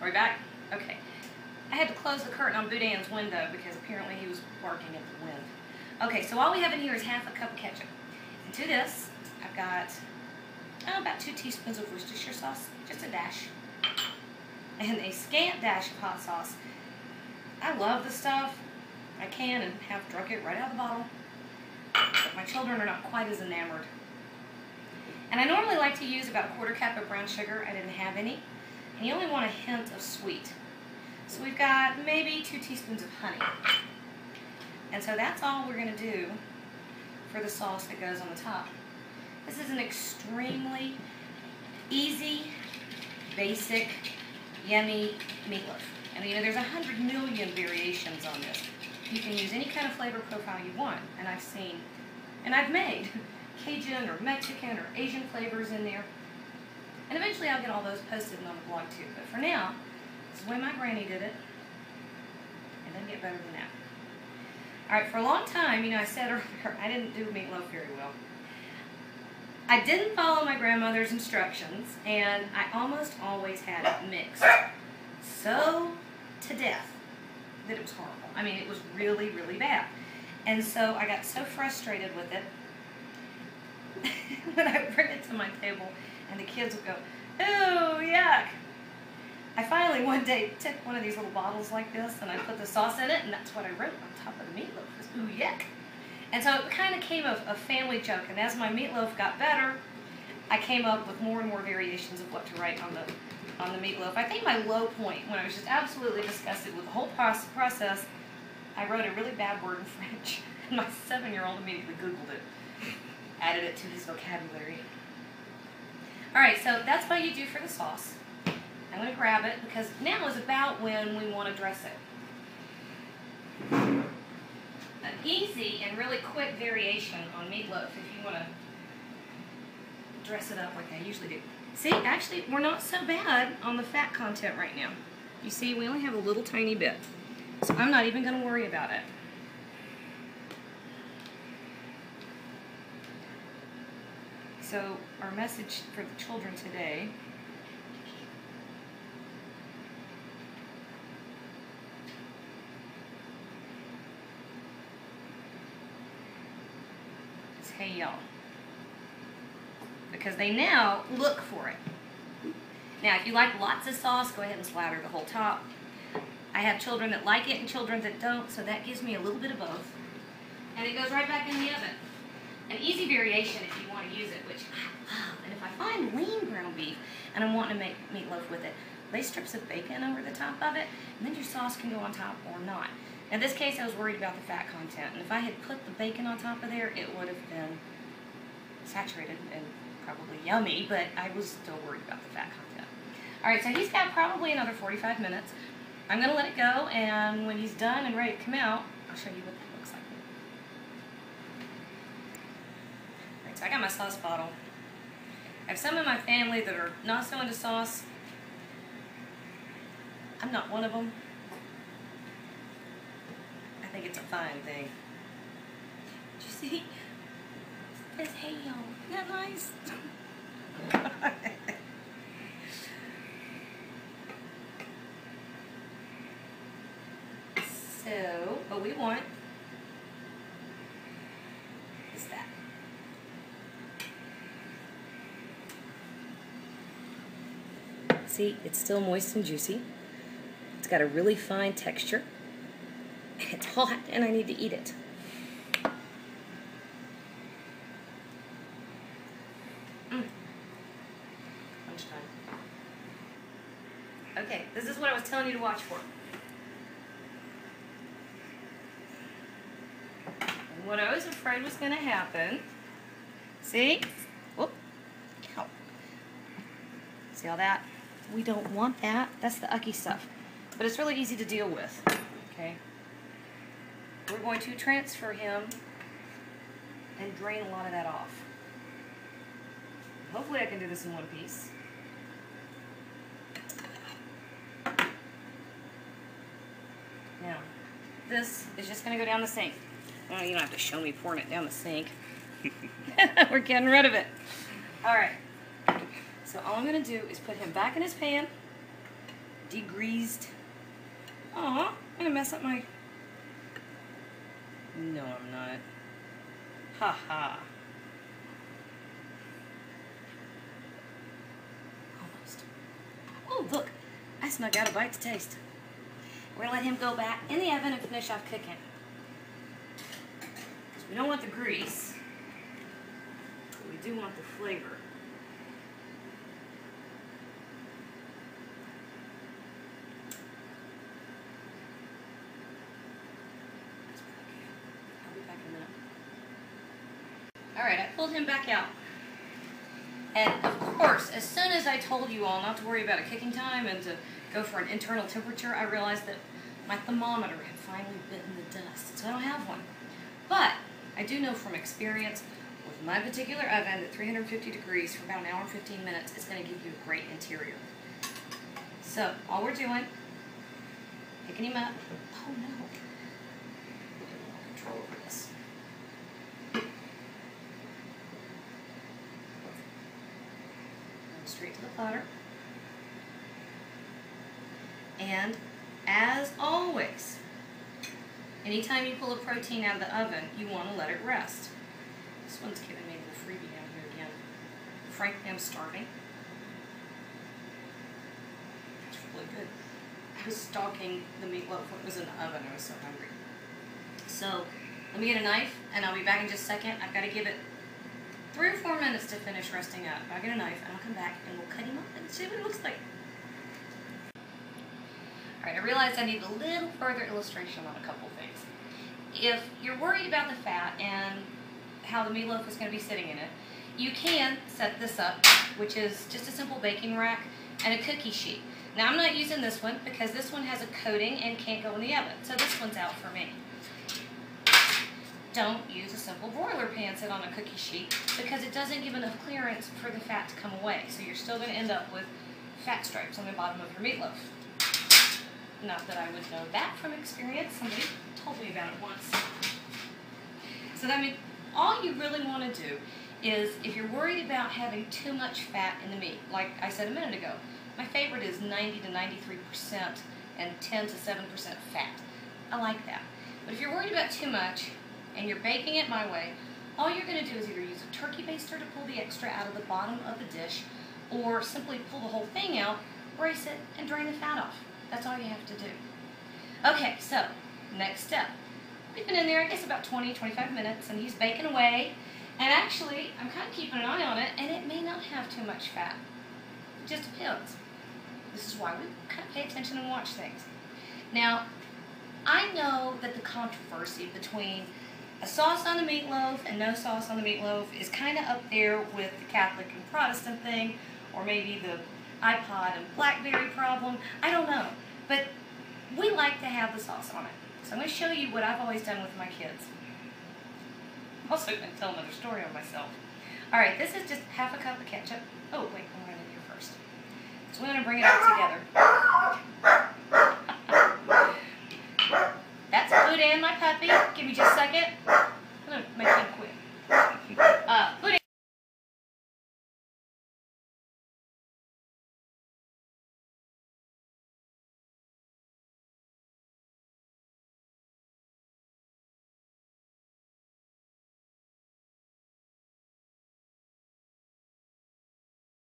Are we back? Okay. I had to close the curtain on Boudin's window because apparently he was barking at the wind. Okay, so all we have in here is half a cup of ketchup. And to this, I've got about 2 teaspoons of Worcestershire sauce, just a dash, and a scant dash of hot sauce. I love the stuff. I can and have drunk it right out of the bottle, but my children are not quite as enamored. And I normally like to use about a 1/4 cup of brown sugar. I didn't have any. And you only want a hint of sweet. So we've got maybe 2 teaspoons of honey. And so that's all we're going to do for the sauce that goes on the top. This is an extremely easy, basic, yummy meatloaf. And you know, there's 100 million variations on this. You can use any kind of flavor profile you want. And I've seen, and I've made Cajun or Mexican or Asian flavors in there. And eventually I'll get all those posted on the blog too. But for now, this is the way my granny did it. It doesn't get better than that. Alright, for a long time, you know, I said earlier, I didn't do meatloaf very well. I didn't follow my grandmother's instructions, and I almost always had it mixed so to death that it was horrible. I mean, it was really, really bad. And so I got so frustrated with it when I bring it to my table and the kids would go, "Ooh, yuck." I finally one day took one of these little bottles like this and I put the sauce in it, and that's what I wrote on top of the meatloaf, was "Ooh, yuck." And so it kind of came a family joke, and as my meatloaf got better, I came up with more and more variations of what to write on the meatloaf. I think my low point, when I was just absolutely disgusted with the whole process, I wrote a really bad word in French, and my 7-year-old immediately Googled it, added it to his vocabulary. Alright, so that's what you do for the sauce. I'm going to grab it because now is about when we want to dress it. An easy and really quick variation on meatloaf if you want to dress it up like I usually do. See, actually, we're not so bad on the fat content right now. You see, we only have a little tiny bit. So I'm not even going to worry about it. So our message for the children today is, "Hey y'all," because they now look for it. Now, if you like lots of sauce, go ahead and slather the whole top. I have children that like it and children that don't, so that gives me a little bit of both. And it goes right back in the oven. An easy variation if you want to use it, which I love. And if I find lean ground beef and I'm wanting to make meatloaf with it, lay strips of bacon over the top of it, and then your sauce can go on top or not. In this case, I was worried about the fat content. And if I had put the bacon on top of there, it would have been saturated and probably yummy, but I was still worried about the fat content. Alright, so he's got probably another 45 minutes. I'm going to let it go, and when he's done and ready to come out, I'll show you what that looks like. Alright, so I got my sauce bottle. I have some in my family that are not so into sauce. I'm not one of them. I think it's a fine thing. Did you see? It says, "Hey y'all." Isn't that nice? So, what we want is that. See, it's still moist and juicy. It's got a really fine texture. It's hot, and I need to eat it. Lunchtime. Okay, this is what I was telling you to watch for. And what I was afraid was going to happen. See? Whoop. Ow. See all that? We don't want that. That's the ucky stuff. But it's really easy to deal with. Okay? We're going to transfer him and drain a lot of that off. Hopefully I can do this in one piece. Now, this is just going to go down the sink. Well, you don't have to show me pouring it down the sink. We're getting rid of it. Alright. So all I'm going to do is put him back in his pan. degreased. Aw, I'm gonna mess up my... No, I'm not. Ha ha. Almost. Oh, look. I snuck out a bite to taste. We're gonna let him go back in the oven and finish off cooking. Because we don't want the grease, but we do want the flavor. I'll be back in a minute. Alright, I pulled him back out. And of course, as soon as I told you all not to worry about a cooking time and to go for an internal temperature, I realized that my thermometer had finally bitten the dust, so I don't have one. But I do know from experience with my particular oven that 350 degrees for about an hour and 15 minutes is going to give you a great interior. So all we're doing, picking him up. Oh no. Control over this. Straight to the platter. And as always, anytime you pull a protein out of the oven, you want to let it rest. This one's giving me a little freebie down here again. Frankly, I'm starving. It's really good. I was stalking the meatloaf when it was in the oven. I was so hungry. So let me get a knife, and I'll be back in just a second. I've got to give it 3 or 4 minutes to finish resting up. I'll get a knife and I'll come back and we'll cut him up and see what it looks like. Alright, I realized I need a little further illustration on a couple things. If you're worried about the fat and how the meatloaf is going to be sitting in it, you can set this up, which is just a simple baking rack and a cookie sheet. Now I'm not using this one because this one has a coating and can't go in the oven, so this one's out for me. Don't use a simple broiler pan set on a cookie sheet because it doesn't give enough clearance for the fat to come away. So you're still going to end up with fat stripes on the bottom of your meatloaf. Not that I would know that from experience. Somebody told me about it once. So I mean, all you really want to do is, if you're worried about having too much fat in the meat, like I said a minute ago, my favorite is 90 to 93% and 10 to 7% fat. I like that. But if you're worried about too much, and you're baking it my way, all you're going to do is either use a turkey baster to pull the extra out of the bottom of the dish, or simply pull the whole thing out, brace it, and drain the fat off. That's all you have to do. Okay, so, next step. We've been in there, I guess, about 20-25 minutes, and he's baking away, and actually, I'm kind of keeping an eye on it, and it may not have too much fat. It just depends. This is why we kind of pay attention and watch things. Now, I know that the controversy between a sauce on the meatloaf and no sauce on the meatloaf is kind of up there with the Catholic and Protestant thing, or maybe the iPod and BlackBerry problem. I don't know. But we like to have the sauce on it. So I'm going to show you what I've always done with my kids. I'm also going to tell another story on myself. Alright, this is just half a cup of ketchup. Oh, wait, I'm going to do first. So we're going to bring it all together. That's Buddha and my puppy. Give me just a second. I'm going to make